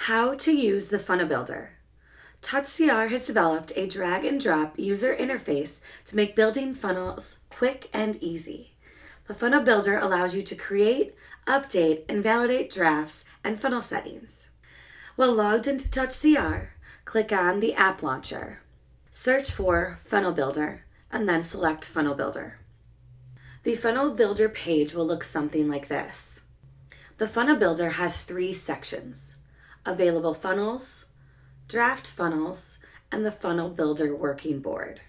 How to use the Funnel Builder. TouchCR has developed a drag and drop user interface to make building funnels quick and easy. The Funnel Builder allows you to create, update, and validate drafts and funnel settings. While logged into TouchCR, click on the App Launcher. Search for Funnel Builder and then select Funnel Builder. The Funnel Builder page will look something like this. The Funnel Builder has 3 sections: Available Funnels, Draft Funnels, and the Funnel Builder Working Board.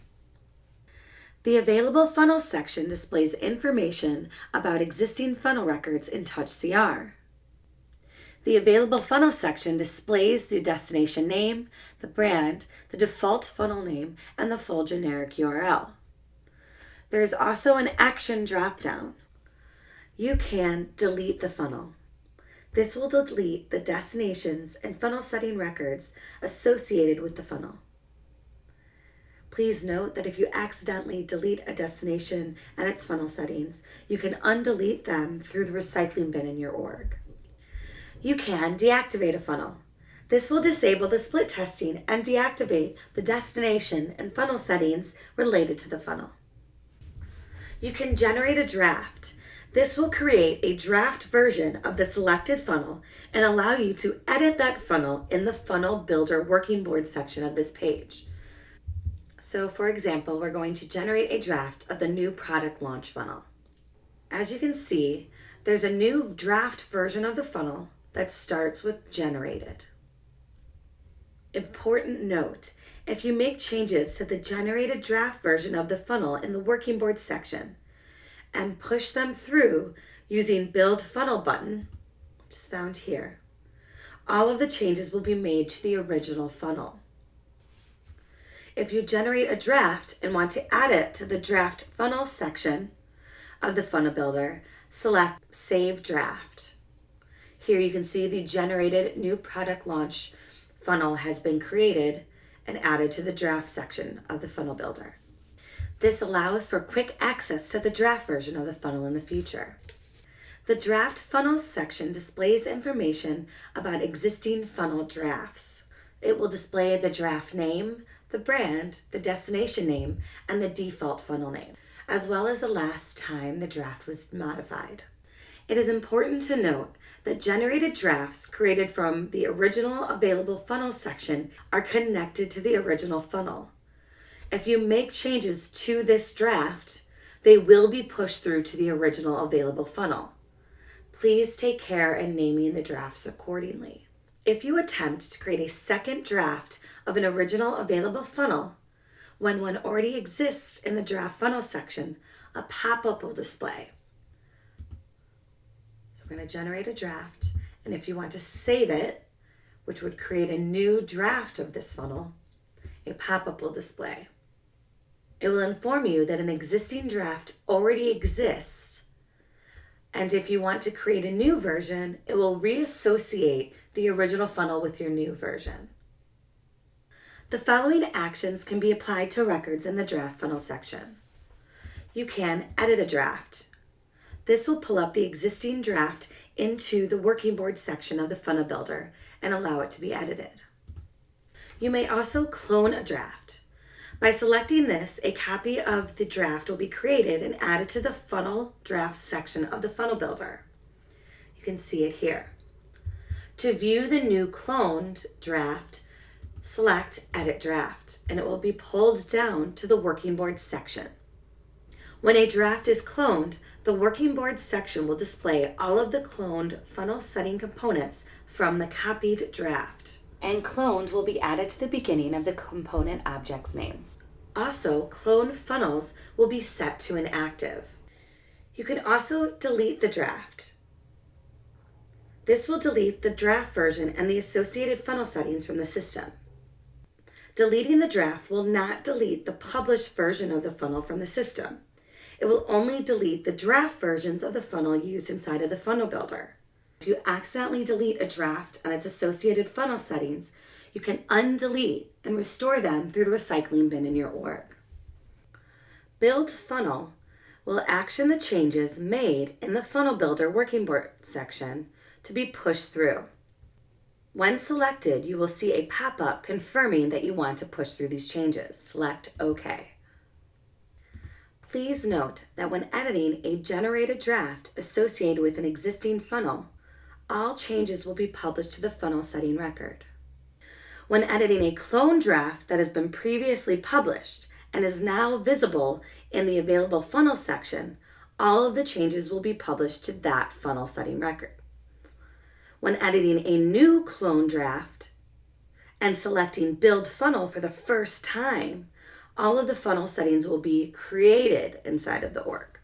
The Available Funnels section displays information about existing funnel records in TouchCR. The Available Funnels section displays the destination name, the brand, the default funnel name, and the full generic URL. There is also an action dropdown. You can delete the funnel. This will delete the destinations and funnel setting records associated with the funnel. Please note that if you accidentally delete a destination and its funnel settings, you can undelete them through the recycling bin in your org. You can deactivate a funnel. This will disable the split testing and deactivate the destination and funnel settings related to the funnel. You can generate a draft. This will create a draft version of the selected funnel and allow you to edit that funnel in the Funnel Builder Working Board section of this page. So for example, we're going to generate a draft of the new product launch funnel. As you can see, there's a new draft version of the funnel that starts with generated. Important note, if you make changes to the generated draft version of the funnel in the Working Board section, and push them through using Build Funnel button, which is found here, all of the changes will be made to the original funnel. If you generate a draft and want to add it to the Draft Funnel section of the Funnel Builder, select Save Draft. Here you can see the generated new product launch funnel has been created and added to the draft section of the Funnel Builder. This allows for quick access to the draft version of the funnel in the future. The Draft Funnels section displays information about existing funnel drafts. It will display the draft name, the brand, the destination name, and the default funnel name, as well as the last time the draft was modified. It is important to note that generated drafts created from the original Available Funnels section are connected to the original funnel. If you make changes to this draft, they will be pushed through to the original available funnel. Please take care in naming the drafts accordingly. If you attempt to create a second draft of an original available funnel, when one already exists in the draft funnel section, a pop-up will display. So we're going to generate a draft, and if you want to save it, which would create a new draft of this funnel, a pop-up will display. It will inform you that an existing draft already exists, and if you want to create a new version, it will reassociate the original funnel with your new version. The following actions can be applied to records in the draft funnel section. You can edit a draft. This will pull up the existing draft into the Working Board section of the Funnel Builder and allow it to be edited. You may also clone a draft. By selecting this, a copy of the draft will be created and added to the Funnel Drafts section of the Funnel Builder. You can see it here. To view the new cloned draft, select Edit Draft, and it will be pulled down to the Working Board section. When a draft is cloned, the Working Board section will display all of the cloned funnel setting components from the copied draft, and cloned will be added to the beginning of the component object's name. Also, cloned funnels will be set to inactive. You can also delete the draft. This will delete the draft version and the associated funnel settings from the system. Deleting the draft will not delete the published version of the funnel from the system. It will only delete the draft versions of the funnel used inside of the Funnel Builder. If you accidentally delete a draft and its associated funnel settings, you can undelete and restore them through the recycling bin in your org. Build Funnel will action the changes made in the Funnel Builder Working Board section to be pushed through. When selected, you will see a pop-up confirming that you want to push through these changes. Select OK. Please note that when editing a generated draft associated with an existing funnel, all changes will be published to the funnel setting record. When editing a clone draft that has been previously published and is now visible in the available funnel section, all of the changes will be published to that funnel setting record. When editing a new clone draft and selecting Build Funnel for the first time, all of the funnel settings will be created inside of the org.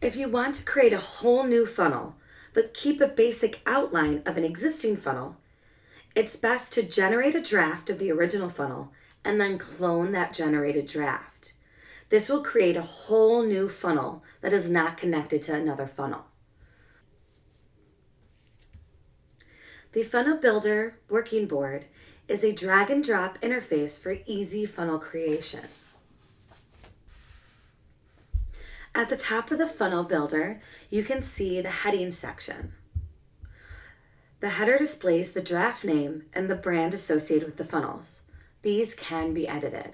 If you want to create a whole new funnel, but keep a basic outline of an existing funnel, it's best to generate a draft of the original funnel and then clone that generated draft. This will create a whole new funnel that is not connected to another funnel. The Funnel Builder Working Board is a drag and drop interface for easy funnel creation. At the top of the Funnel Builder, you can see the heading section. The header displays the draft name and the brand associated with the funnels. These can be edited.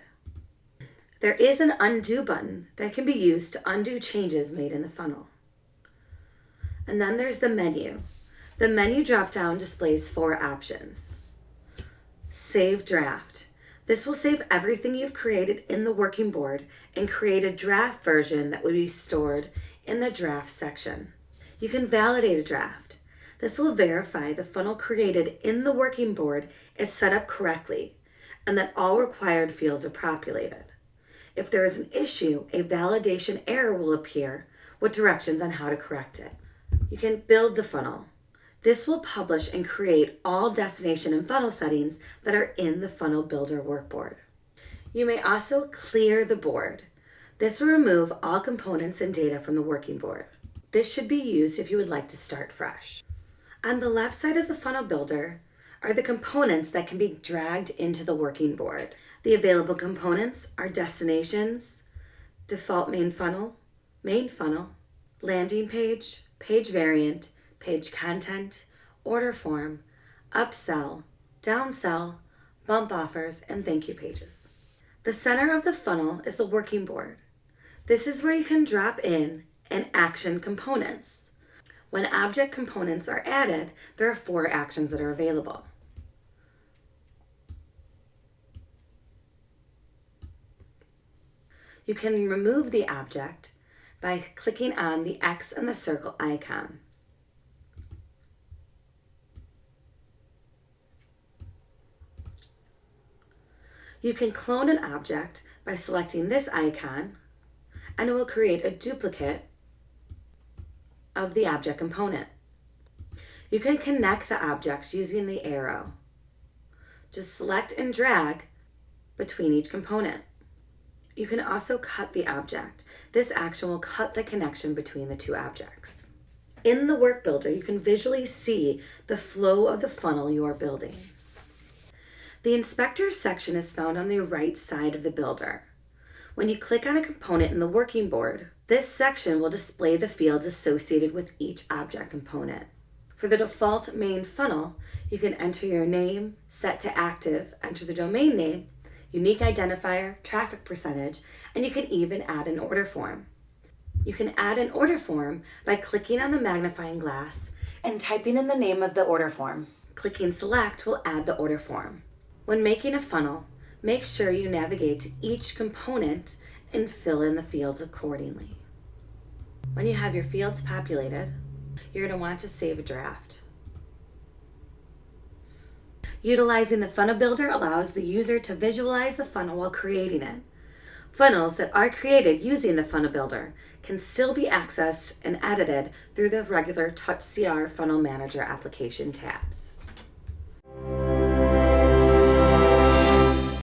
There is an undo button that can be used to undo changes made in the funnel. And then there's the menu. The menu drop-down displays 4 options. Save draft. This will save everything you've created in the working board and create a draft version that will be stored in the draft section. You can validate a draft. This will verify the funnel created in the working board is set up correctly and that all required fields are populated. If there is an issue, a validation error will appear with directions on how to correct it. You can build the funnel. This will publish and create all destination and funnel settings that are in the Funnel Builder workboard. You may also clear the board. This will remove all components and data from the working board. This should be used if you would like to start fresh. On the left side of the Funnel Builder are the components that can be dragged into the working board. The available components are destinations, default main funnel, landing page, page variant, page content, order form, upsell, downsell, bump offers, and thank you pages. The center of the funnel is the working board. This is where you can drop in and action components. When object components are added, there are 4 actions that are available. You can remove the object by clicking on the X and the circle icon. You can clone an object by selecting this icon, and it will create a duplicate of the object component. You can connect the objects using the arrow. Just select and drag between each component. You can also cut the object. This action will cut the connection between the 2 objects. In the Work Builder, you can visually see the flow of the funnel you are building. The Inspector section is found on the right side of the builder. When you click on a component in the working board, this section will display the fields associated with each object component. For the default main funnel, you can enter your name, set to active, enter the domain name, unique identifier, traffic percentage, and you can even add an order form. You can add an order form by clicking on the magnifying glass and typing in the name of the order form. Clicking select will add the order form. When making a funnel, make sure you navigate to each component and fill in the fields accordingly. When you have your fields populated, you're going to want to save a draft. Utilizing the Funnel Builder allows the user to visualize the funnel while creating it. Funnels that are created using the Funnel Builder can still be accessed and edited through the regular TouchCR Funnel Manager application tabs.